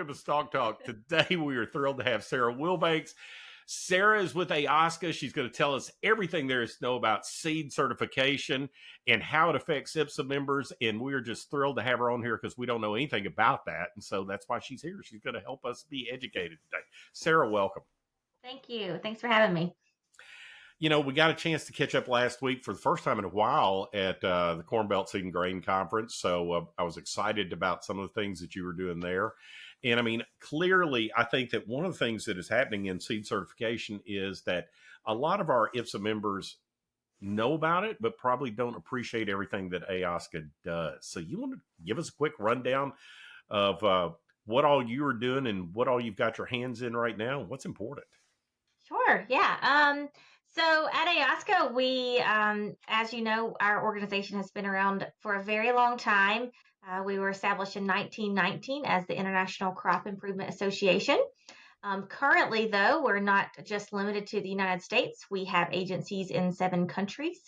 welcome to Stock Talk. Today we are thrilled to have Sarah Wilbanks. Sarah is with AOSCA. She's going to tell us everything there is to know about seed certification and how it affects IPSA members. And we're just thrilled to have her on here because we don't know anything about that. And so that's why she's here. She's going to help us be educated today. Sarah, welcome. Thank you. Thanks for having me. You know, we got a chance to catch up last week for the first time in a while at the Corn Belt Seed and Grain Conference. So I was excited about some of the things that you were doing there. And I mean, clearly, I think that one of the things that is happening in seed certification is that a lot of our IPSA members know about it, but probably don't appreciate everything that AOSCA does. So you want to give us a quick rundown of what all you are doing and what all you've got your hands in right now? What's important? Sure. Yeah. So at AOSCA, we, as you know, our organization has been around for a very long time. We were established in 1919 as the International Crop Improvement Association. Currently, though, we're not just limited to the United States. We have agencies in 7 countries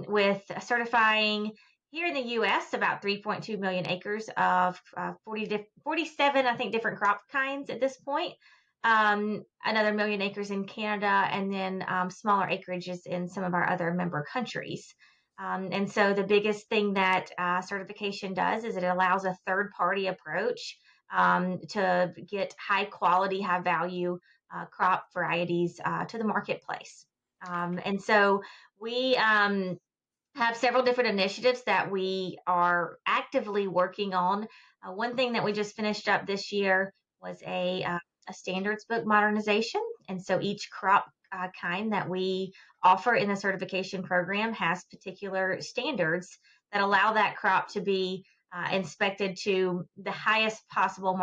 with certifying here in the U.S. about 3.2 million acres of 47, I think, different crop kinds at this point. Another million acres in Canada, and then smaller acreages in some of our other member countries. And so the biggest thing that certification does is it allows a third-party approach to get high quality, high value crop varieties to the marketplace. And so we have several different initiatives that we are actively working on. One thing that we just finished up this year was a standards book modernization. And so each crop kind that we offer in the certification program has particular standards that allow that crop to be inspected to the highest possible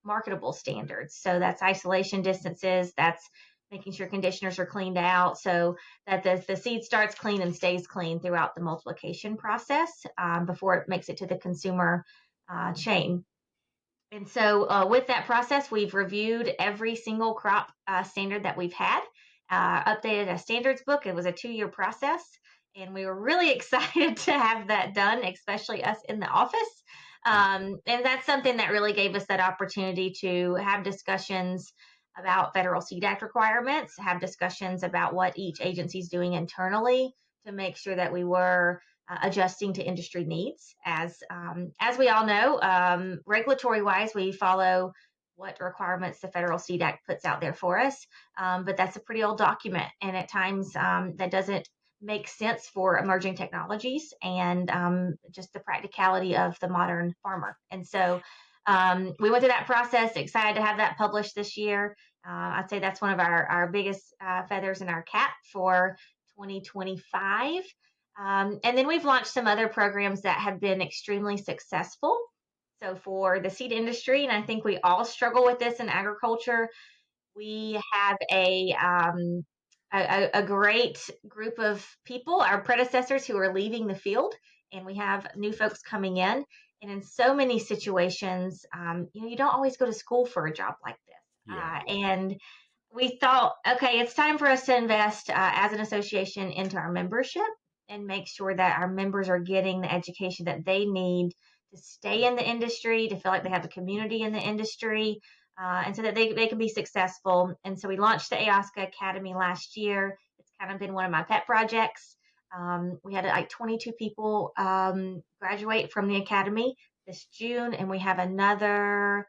marketable standards. So that's isolation distances, that's making sure conditioners are cleaned out so that the seed starts clean and stays clean throughout the multiplication process before it makes it to the consumer chain. And so with that process, we've reviewed every single crop standard that we've had, updated a standards book. It was a 2-year process, and we were really excited to have that done, especially us in the office. And that's something that really gave us that opportunity to have discussions about Federal Seed Act requirements, have discussions about what each agency is doing internally to make sure that we were adjusting to industry needs. As we all know, regulatory wise, we follow what requirements the Federal Seed Act puts out there for us. But that's a pretty old document, and at times that doesn't make sense for emerging technologies and just the practicality of the modern farmer. And so we went through that process, excited to have that published this year. I'd say that's one of our biggest feathers in our cap for 2025. And then we've launched some other programs that have been extremely successful. So for the seed industry, and I think we all struggle with this in agriculture, we have a great group of people, our predecessors who are leaving the field, and we have new folks coming in. And in so many situations, you don't always go to school for a job like this. Yeah. And we thought, okay, it's time for us to invest as an association into our membership and make sure that our members are getting the education that they need to stay in the industry, to feel like they have a community in the industry, and so that they can be successful. And so we launched the AOSCA Academy last year. It's kind of been one of my pet projects. We had like 22 people graduate from the Academy this June, and we have another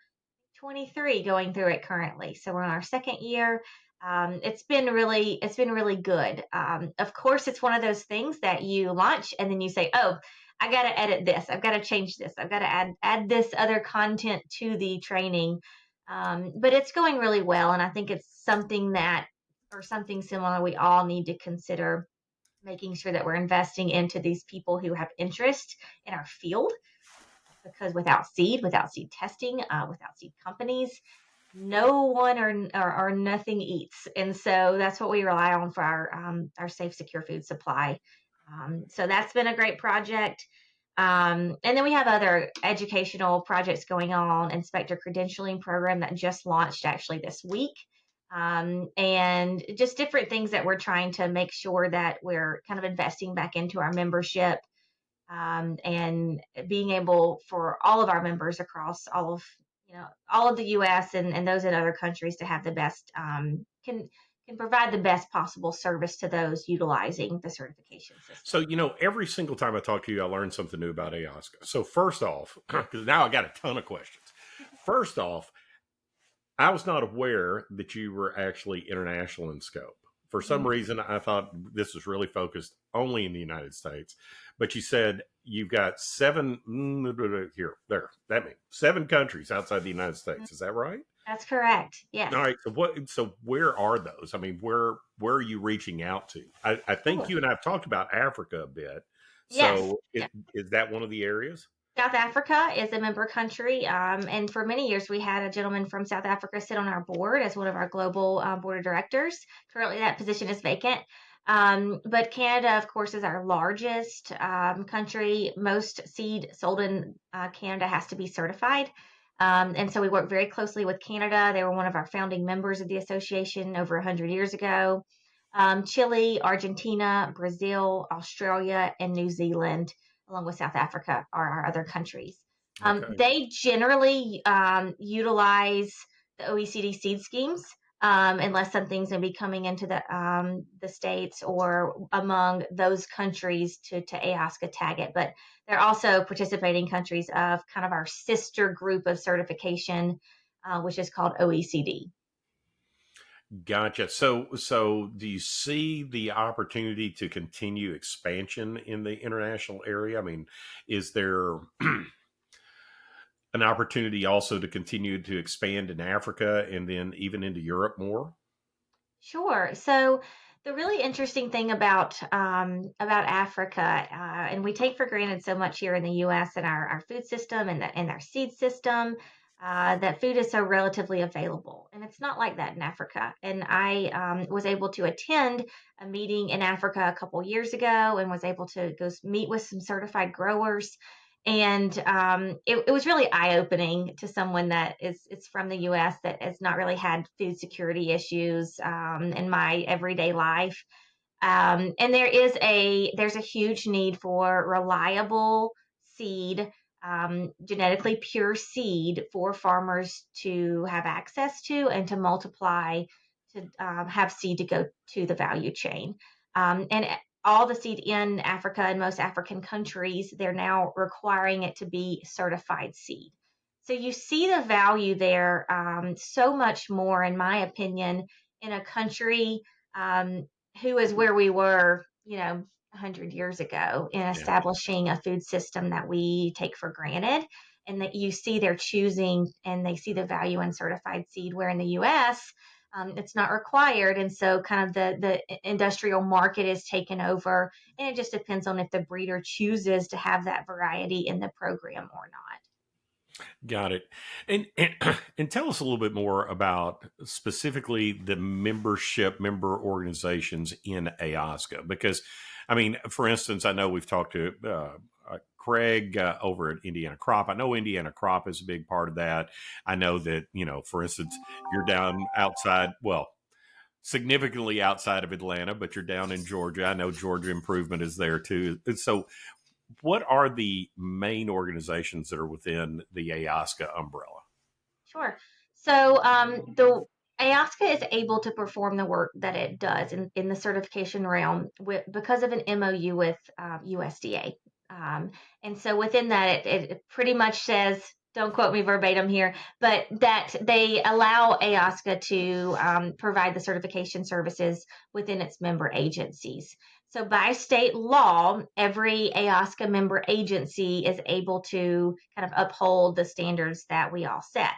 23 going through it currently. So we're on our second year. It's been really good. Of course, it's one of those things that you launch and then you say, oh, I got to edit this. I've got to change this. I've got to add this other content to the training. But it's going really well. And I think it's something similar we all need to consider, making sure that we're investing into these people who have interest in our field. Because without seed testing, without seed companies, no one or nothing eats. And so that's what we rely on for our safe, secure food supply. So that's been a great project. And then we have other educational projects going on, inspector credentialing program that just launched actually this week. And just different things that we're trying to make sure that we're kind of investing back into our membership, and being able for all of our members across all of all of the U.S. and those in other countries to have the best can provide the best possible service to those utilizing the certification So, system. every single time I talk to you, I learn something new about ayahuasca. So, first off, because now I got a ton of questions. First off, I was not aware that you were actually international in scope. For some Mhm. reason, I thought this was really focused only in the United States. But you said you've got seven here, there. That means 7 countries outside the United States. Is that right? That's correct. Yes. All right. So what? So where are those? I mean, where are you reaching out to? I think Sure. you and I have talked about Africa a bit. Yes. So is that one of the areas? South Africa is a member country, and for many years we had a gentleman from South Africa sit on our board as one of our global board of directors. Currently, that position is vacant. But Canada, of course, is our largest country. Most seed sold in Canada has to be certified. And so we work very closely with Canada. They were one of our founding members of the association over 100 years ago. Chile, Argentina, Brazil, Australia, and New Zealand along with South Africa, are our other countries. Okay. They generally utilize the OECD seed schemes unless something's going to be coming into the states or among those countries to AOSCA tag it. But they're also participating countries of kind of our sister group of certification, which is called OECD. Gotcha. So do you see the opportunity to continue expansion in the international area? I mean, is there an opportunity also to continue to expand in Africa and then even into Europe more? Sure. So the really interesting thing about Africa, and we take for granted so much here in the U.S. and our food system and our seed system, that food is so relatively available, and it's not like that in Africa. And I was able to attend a meeting in Africa a couple years ago, and was able to meet with some certified growers. And it was really eye opening to someone that is from the U.S. that has not really had food security issues in my everyday life. And there's a huge need for reliable seed, genetically pure seed for farmers to have access to and to multiply to have seed to go to the value chain. And all the seed in Africa and most African countries, they're now requiring it to be certified seed. So you see the value there so much more, in my opinion, in a country who is where we were, 100 years ago in Yeah. establishing a food system that we take for granted. And that you see they're choosing and they see the value in certified seed, where in the US, it's not required. And so, kind of the industrial market is taken over. And it just depends on if the breeder chooses to have that variety in the program or not. Got it. And and tell us a little bit more about specifically the member organizations in AOSCA, because I mean, for instance, I know we've talked to Craig over at Indiana Crop. I know Indiana Crop is a big part of that. I know that, for instance, you're down outside, well, significantly outside of Atlanta, but you're down in Georgia. I know Georgia Improvement is there too. And so what are the main organizations that are within the AOSCA umbrella? Sure. So the AOSCA is able to perform the work that it does in the certification realm because of an MOU with USDA. And so within that, it pretty much says, don't quote me verbatim here, but that they allow AOSCA to provide the certification services within its member agencies. So by state law, every AOSCA member agency is able to kind of uphold the standards that we all set.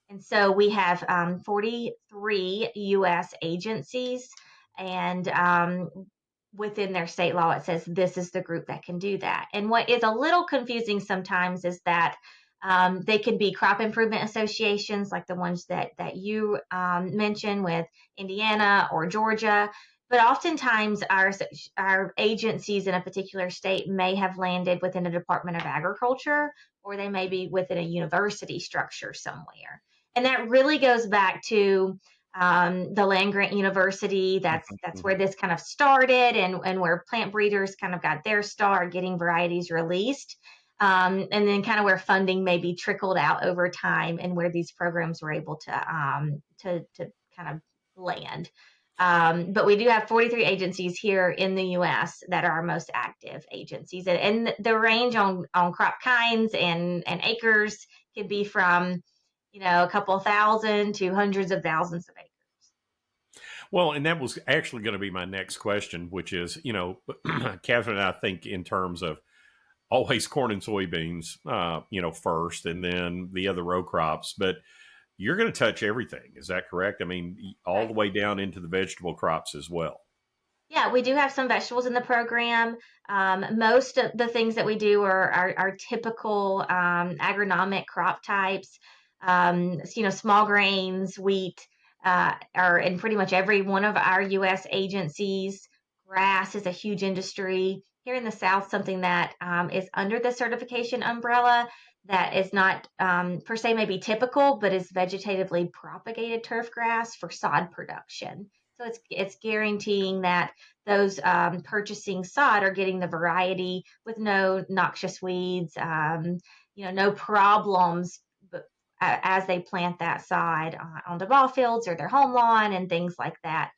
And so we have 43 US agencies, and within their state law, it says this is the group that can do that. And what is a little confusing sometimes is that they can be crop improvement associations like the ones that you mentioned with Indiana or Georgia. But oftentimes, our agencies in a particular state may have landed within a Department of Agriculture, or they may be within a university structure somewhere. And that really goes back to the land grant university. That's where Mhm. this kind of started, and where plant breeders kind of got their start getting varieties released. and then kind of where funding maybe trickled out over time and where these programs were able to kind of land. But we do have 43 agencies here in the U.S. that are our most active agencies, and the range on crop kinds and acres could be from, a couple thousand to hundreds of thousands of acres. Well, and that was actually going to be my next question, which is, Catherine and I think in terms of always corn and soybeans, first, and then the other row crops. But you're going to touch everything. Is that correct? I mean, all the Right. way down into the vegetable crops as well. Yeah, we do have some vegetables in the program. Most of the things that we do are typical agronomic crop types. Small grains, wheat are in pretty much every one of our U.S. agencies. Grass is a huge industry. Here in the South, something that is under the certification umbrella that is not per se maybe typical, but is vegetatively propagated turf grass for sod production. So it's guaranteing that those purchasing sod are getting the variety with no noxious weeds, no problems as they plant that sod on the ball fields or their home lawn and things like that.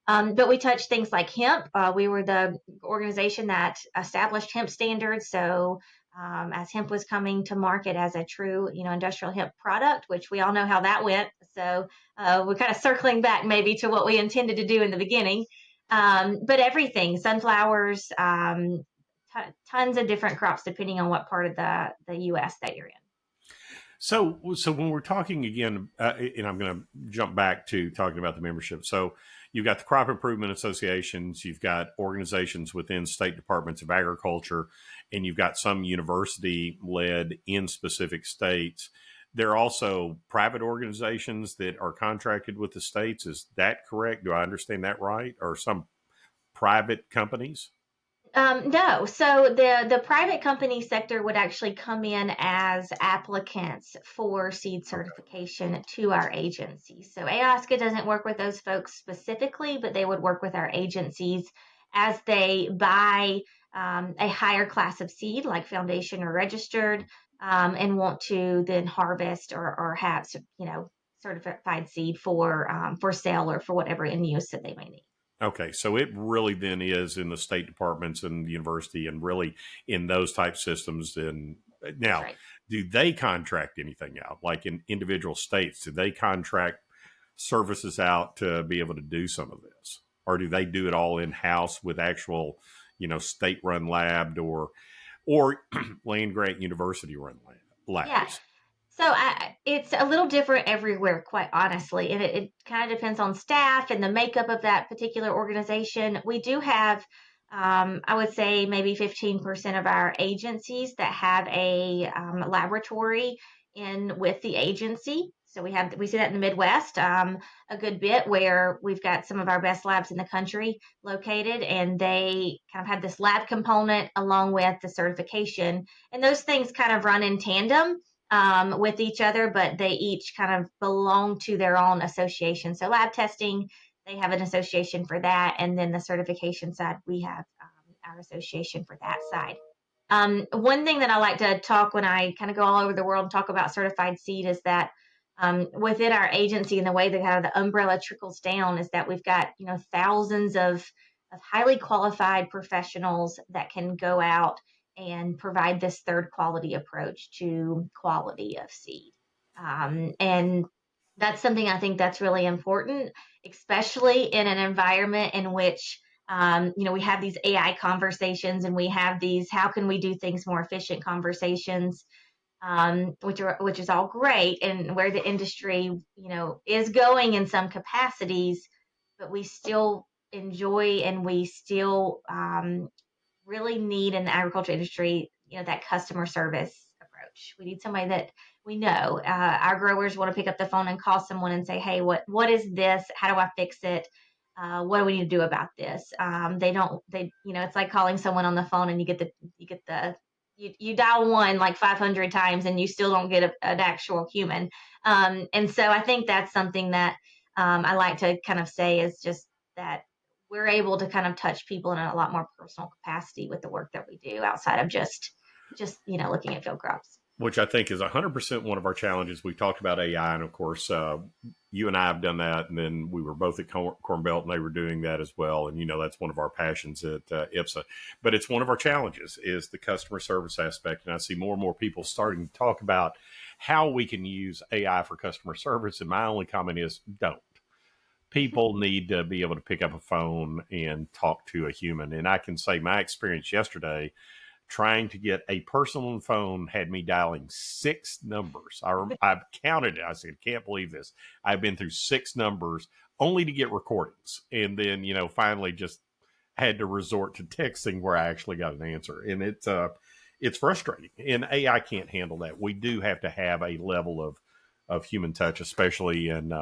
But we touch things like hemp. We were the organization that established hemp standards. So as hemp was coming to market as a true, industrial hemp product, which we all know how that went. So we're kind of circling back maybe to what we intended to do in the beginning. But everything, sunflowers, tons of different crops depending on what part of the U.S. that you're in. So when we're talking again, and I'm going to jump back to talking about the membership. So you've got the crop improvement associations, you've got organizations within state departments of agriculture, and you've got some university led in specific states. There are also private organizations that are contracted with the states. Is that correct? Do I understand that right? Or some private companies? No. So the private company sector would actually come in as applicants for seed Okay. certification to our agency. So AOSCA doesn't work with those folks specifically, but they would work with our agencies as they buy a higher class of seed, like foundation or registered, and want to then harvest or have certified seed for sale or for whatever end use that they may need. Okay, so it really then is in the state departments and the university and really in those type systems. And That's now, right. do they contract anything out? Like in individual states, do they contract services out to be able to do some of this? Or do they do it all in house with actual, state run lab or land grant university run Yeah. labs? So it's a little different everywhere, quite honestly, and it kind of depends on staff and the makeup of that particular organization. We do have, I would say, maybe 15% of our agencies that have a laboratory in with the agency. So we see that in the Midwest a good bit where we've got some of our best labs in the country located, and they kind of have this lab component along with the certification, and those things kind of run in tandem with each other, but they each kind of belong to their own association. So lab testing, they have an association for that, and then the certification side, we have our association for that side. One thing that I like to talk when I kind of go all over the world and talk about certified seed is that within our agency and the way that kind of the umbrella trickles down is that we've got thousands of highly qualified professionals that can go out and provide this third quality approach to quality of seed. And that's something I think that's really important, especially in an environment in which we have these AI conversations and we have these how can we do things more efficient conversations, which is all great and where the industry is going in some capacities, but we still enjoy and we still really need in the agriculture industry, that customer service approach. We need somebody that we know. Our growers want to pick up the phone and call someone and say, "Hey, what is this? How do I fix it? What do we need to do about this?" They don't. it's like calling someone on the phone and you dial one like 500 times and you still don't get an actual human. And so I think that's something that I like to kind of say is just that we're able to kind of touch people in a lot more personal capacity with the work that we do outside of just just, looking at field crops. Which I think is 100% one of our challenges. We've talked about AI, and of course, you and I have done that, and then we were both at Corn Belt, and they were doing that as well. And that's one of our passions at IPSA. But it's one of our challenges is the customer service aspect, and I see more and more people starting to talk about how we can use AI for customer service. And my only comment is don't. People need to be able to pick up a phone and talk to a human. And I can say my experience yesterday trying to get a personal phone had me dialing 6 numbers. I counted it. I said, can't believe this. I've been through 6 numbers only to get recordings. And then, finally just had to resort to texting where I actually got an answer. And it's frustrating. And AI can't handle that. We do have to have a level of human touch, especially in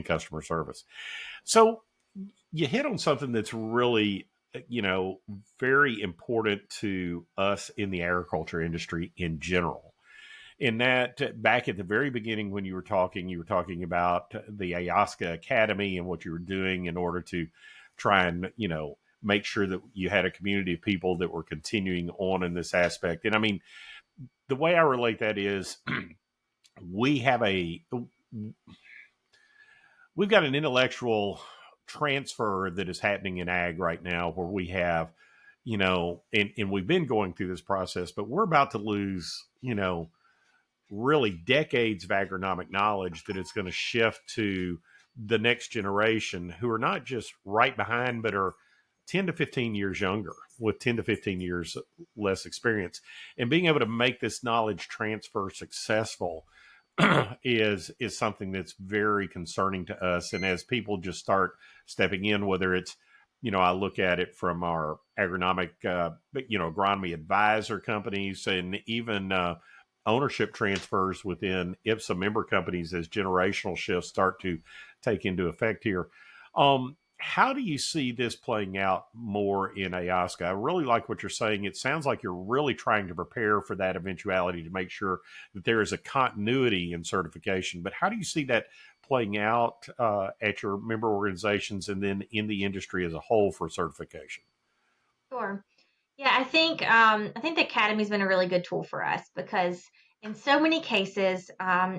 customer service. So you hit on something that's really, you know, very important to us in the agriculture industry in general. In that, back at the very beginning, when you were talking about the Ayaska Academy and what you were doing in order to try and, make sure that you had a community of people that were continuing on in this aspect. And I mean, the way I relate that is we have we've got an intellectual transfer that is happening in ag right now where we have, and we've been going through this process, but we're about to lose, really decades of agronomic knowledge that it's going to shift to the next generation who are not just right behind, but are 10 to 15 years younger with 10 to 15 years less experience. And being able to make this knowledge transfer successful is something that's very concerning to us. And as people just start stepping in, whether it's, I look at it from our agronomic, agronomy advisor companies and even ownership transfers within IPSA member companies as generational shifts start to take into effect here. How do you see this playing out more in Ayaska? I really like what you're saying. It sounds like you're really trying to prepare for that eventuality to make sure that there is a continuity in certification. But how do you see that playing out at your member organizations and then in the industry as a whole for certification? Sure. Yeah, I think the academy's been a really good tool for us because in so many cases,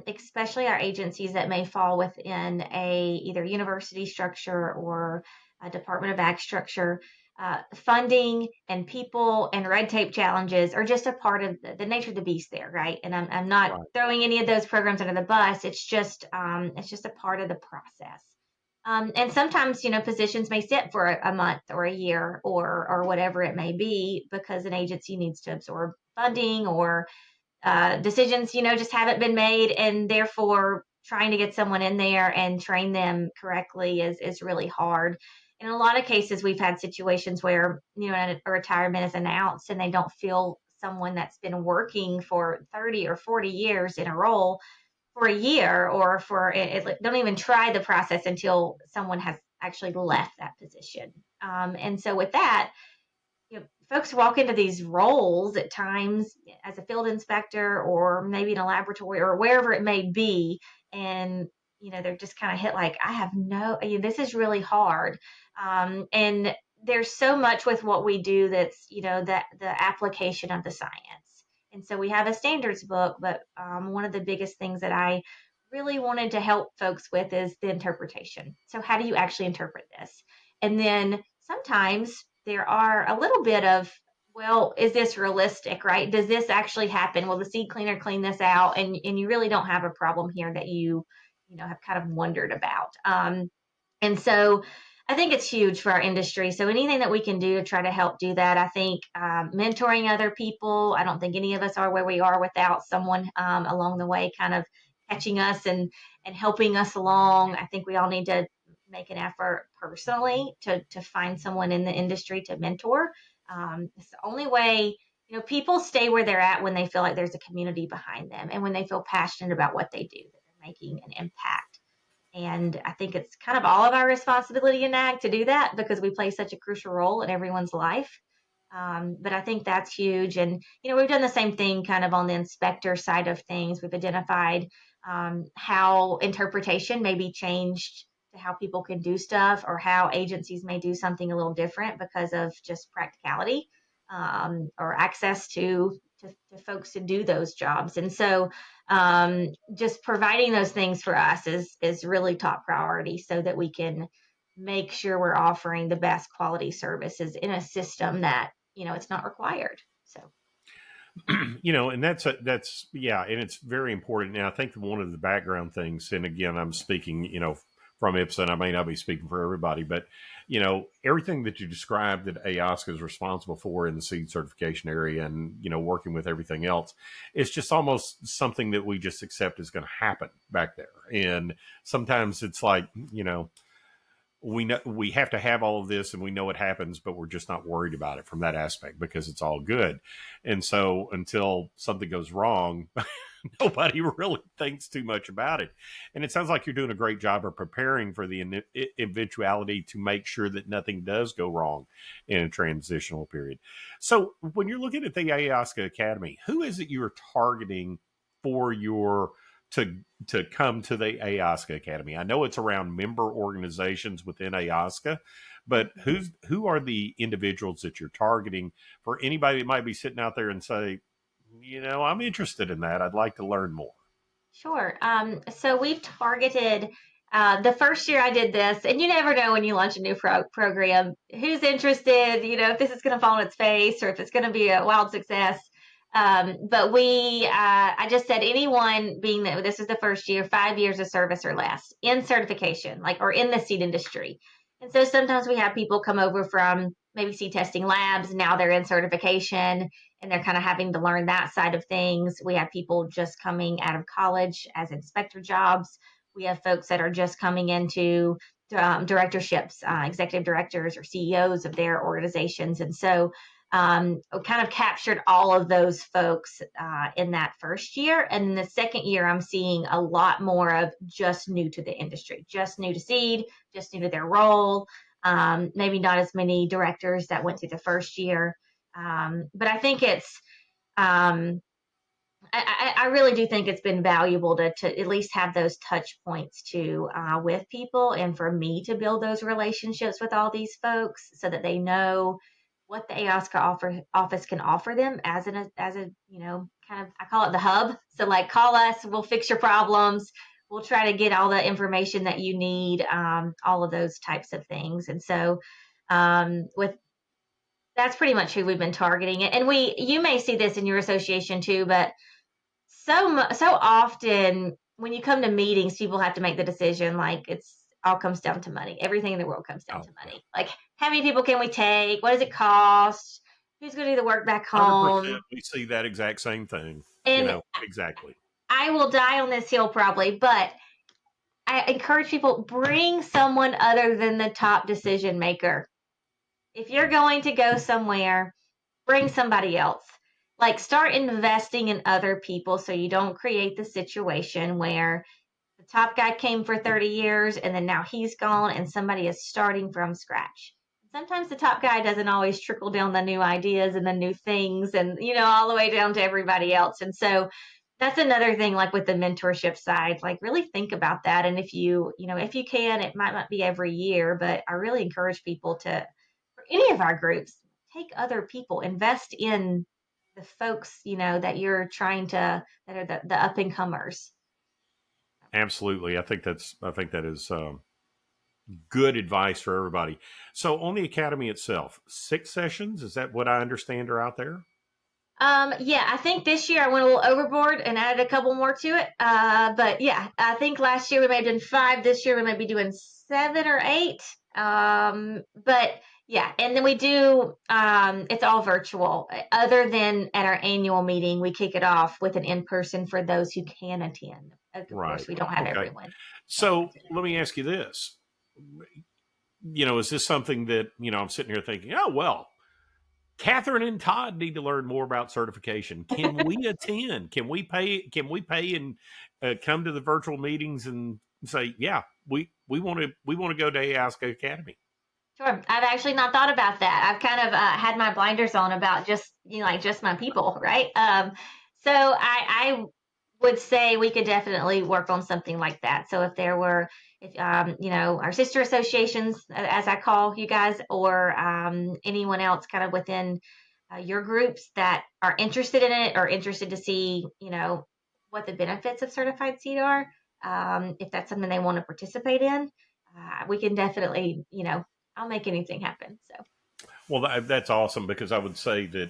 especially our agencies that may fall within a either university structure or a Department of Ag structure, funding and people and red tape challenges are just a part of the nature of the beast there, right? And I'm not Right. throwing any of those programs under the bus. It's just a part of the process. And sometimes, positions may sit for a month or a year or whatever it may be because an agency needs to absorb funding or decisions, just haven't been made, and therefore trying to get someone in there and train them correctly is really hard. In a lot of cases, we've had situations where a retirement is announced and they don't feel someone that's been working for 30 or 40 years in a role for a year or for it, don't even try the process until someone has actually left that position. And so with that, folks walk into these roles at times as a field inspector or maybe in a laboratory or wherever it may be, and they're just kind of hit like, I have no, this is really hard, and there's so much with what we do that's that the application of the science. And so we have a standards book, but one of the biggest things that I really wanted to help folks with is the interpretation. So how do you actually interpret this? And then sometimes there are a little bit of, well, is this realistic, right? Does this actually happen? Will the seed cleaner clean this out? And you really don't have a problem here that have kind of wondered about. And so I think it's huge for our industry. So anything that we can do to try to help do that, I think mentoring other people. I don't think any of us are where we are without someone along the way, kind of catching us and helping us along. I think we all need to make an effort personally to find someone in the industry to mentor. It's the only way. People stay where they're at when they feel like there's a community behind them and when they feel passionate about what they do, that they're making an impact. And I think it's kind of all of our responsibility in ag to do that because we play such a crucial role in everyone's life. But I think that's huge. And, we've done the same thing kind of on the inspector side of things. We've identified how interpretation may be changed to how people can do stuff or how agencies may do something a little different because of just practicality or access to to folks to do those jobs. And so just providing those things for us is really top priority so that we can make sure we're offering the best quality services in a system that, it's not required. So And that's yeah, and it's very important. And I think one of the background things, and again, I'm speaking, from Ipsen. I may not be speaking for everybody, but everything that you described that AOSCA is responsible for in the seed certification area, and working with everything else, it's just almost something that we just accept is going to happen back there. And sometimes it's like, we know we have to have all of this and we know it happens, but we're just not worried about it from that aspect because it's all good. And so until something goes wrong, nobody really thinks too much about it. And it sounds like you're doing a great job of preparing for the eventuality to make sure that nothing does go wrong in a transitional period. So when you're looking at the Ayahuasca Academy, who is it you're targeting for your to come to the AOSCA Academy? I know it's around member organizations within AOSCA, but who are the individuals that you're targeting for anybody that might be sitting out there and say, I'm interested in that. I'd like to learn more. Sure. So we've targeted the first year I did this, and you never know when you launch a new program who's interested, if this is going to fall on its face or if it's going to be a wild success. But I just said anyone being that this is the first year, 5 years of service or less in certification, or in the seed industry. And so sometimes we have people come over from maybe seed testing labs. Now they're in certification and they're kind of having to learn that side of things. We have people just coming out of college as inspector jobs. We have folks that are just coming into directorships, executive directors or CEOs of their organizations. And so kind of captured all of those folks in that first year. And the second year, I'm seeing a lot more of just new to the industry, just new to seed, just new to their role. Maybe not as many directors that went through the first year. But I think I really do think it's been valuable to at least have those touch points with people, and for me to build those relationships with all these folks so that they know what the AOSCA office can offer them as a kind of, I call it the hub. So call us, we'll fix your problems. We'll try to get all the information that you need, all of those types of things. And so with that's pretty much who we've been targeting. And you may see this in your association too, but so often when you come to meetings, people have to make the decision, it's all comes down to money. Everything in the world comes down Oh, to yeah. money. How many people can we take? What does it cost? Who's going to do the work back 100%. home? We see that exact same thing, And exactly. I will die on this hill probably, but I encourage people, bring someone other than the top decision maker. If you're going to go somewhere, bring somebody else. Start investing in other people so you don't create the situation where the top guy came for 30 years and then now he's gone and somebody is starting from scratch. Sometimes the top guy doesn't always trickle down the new ideas and the new things and, all the way down to everybody else. And so that's another thing, with the mentorship side, really think about that. And if you can, it might not be every year, but I really encourage people for any of our groups, take other people, invest in the folks, that you're trying that are the up and comers. Absolutely. I think that is good advice for everybody. So on the academy itself, 6 sessions, is that what I understand are out there? Yeah, I think this year I went a little overboard and added a couple more to it. But yeah, I think last year we may have done 5. This year we might be doing 7 or 8. But yeah, and then we do, it's all virtual. Other than at our annual meeting, we kick it off with an in-person for those who can attend. Of Right. course, we don't have Okay. everyone that can So attend. let me ask you this. Is this something that, I'm sitting here thinking, oh, well, Catherine and Todd need to learn more about certification. Can we attend? Can we pay and come to the virtual meetings and say, yeah, we want to go to ASCO Academy. Sure. I've actually not thought about that. I've kind of had my blinders on about just, just my people, right? So I would say we could definitely work on something like that. So if there were, if our sister associations, as I call you guys, or anyone else kind of within your groups that are interested in it or interested to see, what the benefits of certified seed are. If that's something they want to participate in, we can definitely, I'll make anything happen. So Well, that's awesome because I would say that,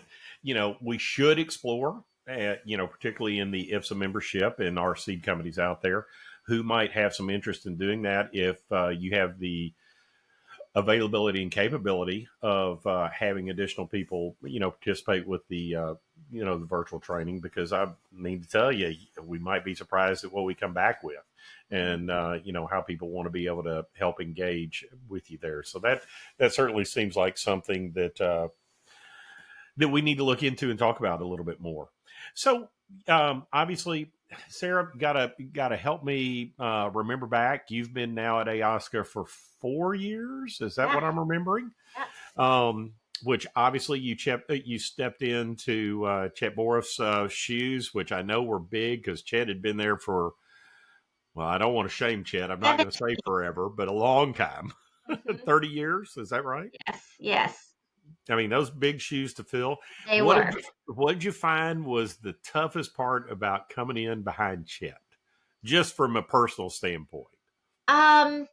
we should explore, particularly in the IFSA membership and our seed companies out there who might have some interest in doing that. If you have the availability and capability of having additional people, participate with the virtual training, because I need to tell you, we might be surprised at what we come back with, and how people want to be able to help engage with you there. So that certainly seems like something that we need to look into and talk about a little bit more. So obviously, Sarah, gotta help me remember back. You've been now at AOSCA for 4 years. Is that yeah, what I'm remembering? yeah. Which obviously you stepped into Chet Boreff's shoes, which I know were big because Chet had been there for, well, I don't want to shame Chet. I'm not going to say 17. forever, but a long time. Mhm. 30 years, is that right? Yes, yes, I mean, those big shoes to fill. they What did were. you find was the toughest part about coming in behind Chet, just from a personal standpoint? Um,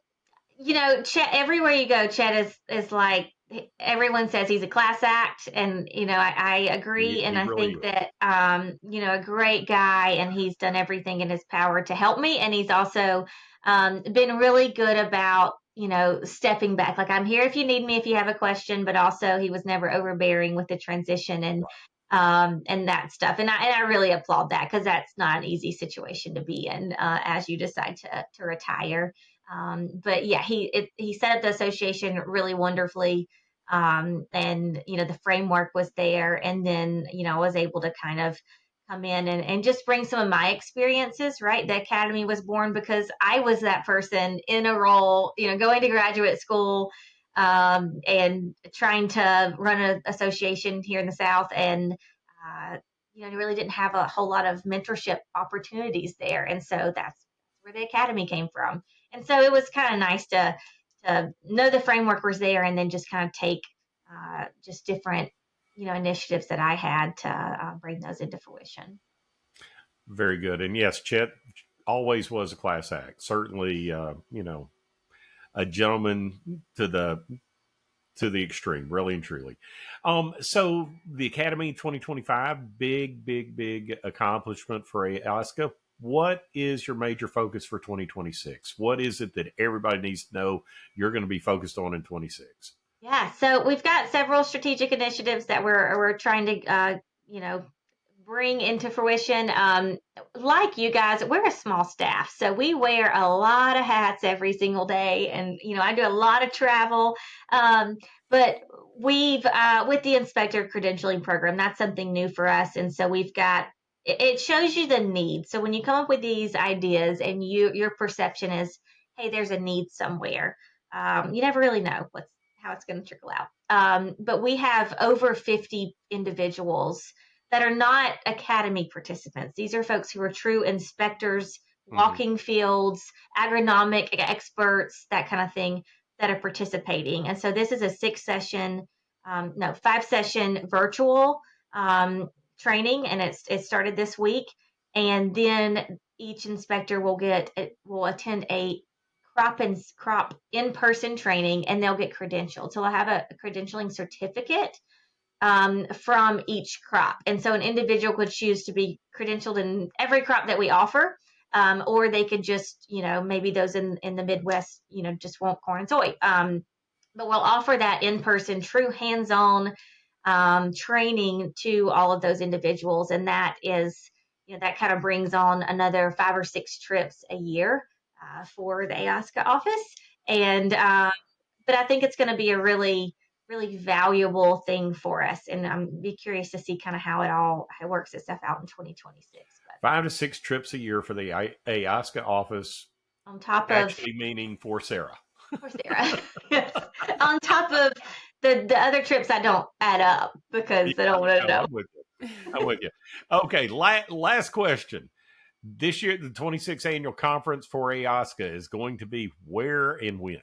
Chet, everywhere you go, Chet is like everyone says he's a class act, and I agree, and He I really think is. that a great guy, and he's done everything in his power to help me, and he's also been really good about stepping back. Like, I'm here if you need me, if you have a question, but also he was never overbearing with the transition and that stuff, and I really applaud that because that's not an easy situation to be in as you decide to retire. But yeah, he set up the association really wonderfully. And the framework was there, and then I was able to kind of come in and just bring some of my experiences. Right, the academy was born because I was that person in a role, going to graduate school, and trying to run an association here in the South, and really didn't have a whole lot of mentorship opportunities there, and so that's where the academy came from. And so it was kind of nice to know the framework was there, and then just kind of take just different initiatives that I had to bring those into fruition. Very good. And yes, Chet always was a class act. Certainly, a gentleman to the extreme, really and truly. So the Academy 2025, big, big, big accomplishment for Alaska. What is your major focus for 2026? What is it that everybody needs to know you're going to be focused on in 26? Yeah, so we've got several strategic initiatives that we're trying to you know bring into fruition. Like you guys, we're a small staff, so we wear a lot of hats every single day, and I do a lot of travel. Um, but we've with the inspector credentialing program, that's something new for us, and so we've got. It shows you the need. So when you come up with these ideas, and your perception is, hey, there's a need somewhere. You never really know how it's going to trickle out. But we have over 50 individuals that are not academy participants. These are folks who are true inspectors, Mm-hmm. walking fields, agronomic experts, that kind of thing, that are participating. And so this is a 6 session, no, 5 session virtual um, training, and it started this week. And then each inspector will attend a crop in person training, and they'll get credentialed. So they'll have a credentialing certificate from each crop. And so an individual could choose to be credentialed in every crop that we offer, or they could just, maybe those in the Midwest, just won't corn and soy. But we'll offer that in person, true hands on training to all of those individuals. And that is, that kind of brings on another 5 or 6 trips a year for the AOSCA office. And but I think it's going to be a really valuable thing for us, and I'm be curious to see kind of how it works itself out in 2026. But 5 to 6 trips a year for the Ayahuasca office, on top of actually meaning for Sarah. for Sarah, yes, on top of the other trips I don't add up Yeah, because I don't want to no, know. I'm with you. I'm with you. Okay, last question. This year, the 26th annual conference for Ayahuasca is going to be where and when?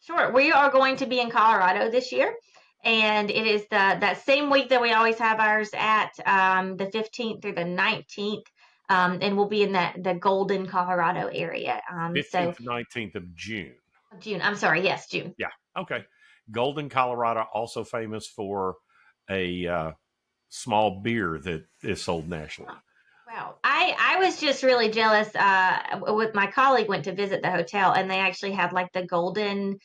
Sure, we are going to be in Colorado this year, and it is that same week that we always have ours at, the 15th through the 19th, and we'll be in the Golden, Colorado area. So 15th to 19th of June. June. I'm sorry. Yes, June. Yeah. Okay. Golden, Colorado, also famous for a small beer that is sold nationally. Wow. I was just really jealous. With my colleague went to visit the hotel, and they actually had like the Golden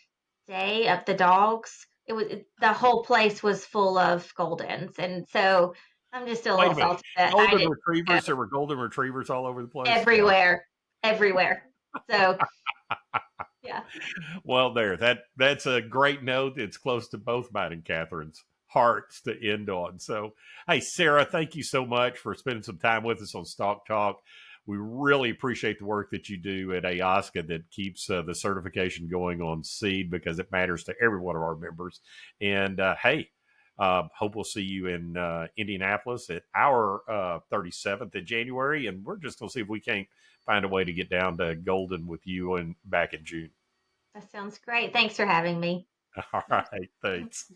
Day of the dogs. The whole place was full of Goldens, and so I'm just a Wait little a minute. salty that I Golden didn't go retrievers. There were golden retrievers all over the place. Wow. everywhere, everywhere. So yeah. Well, that's a great note. It's close to both mine and Catherine's hearts to end on. So, hey, Sarah, thank you so much for spending some time with us on Stalk Talk. We really appreciate the work that you do at AOSCA that keeps the certification going on seed, because it matters to every one of our members. And hey, hope we'll see you in Indianapolis at our 37th of January. And we're just going to see if we can't find a way to get down to Golden with you and back in June. That sounds great. Thanks for having me. All right, thanks.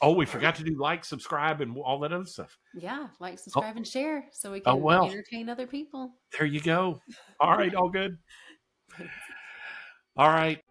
Oh, we forgot to do like, subscribe, and all that other stuff. Yeah, like, Oh, subscribe, and share so we oh can well, entertain other people. there you go. All right, all good. Thanks. All right.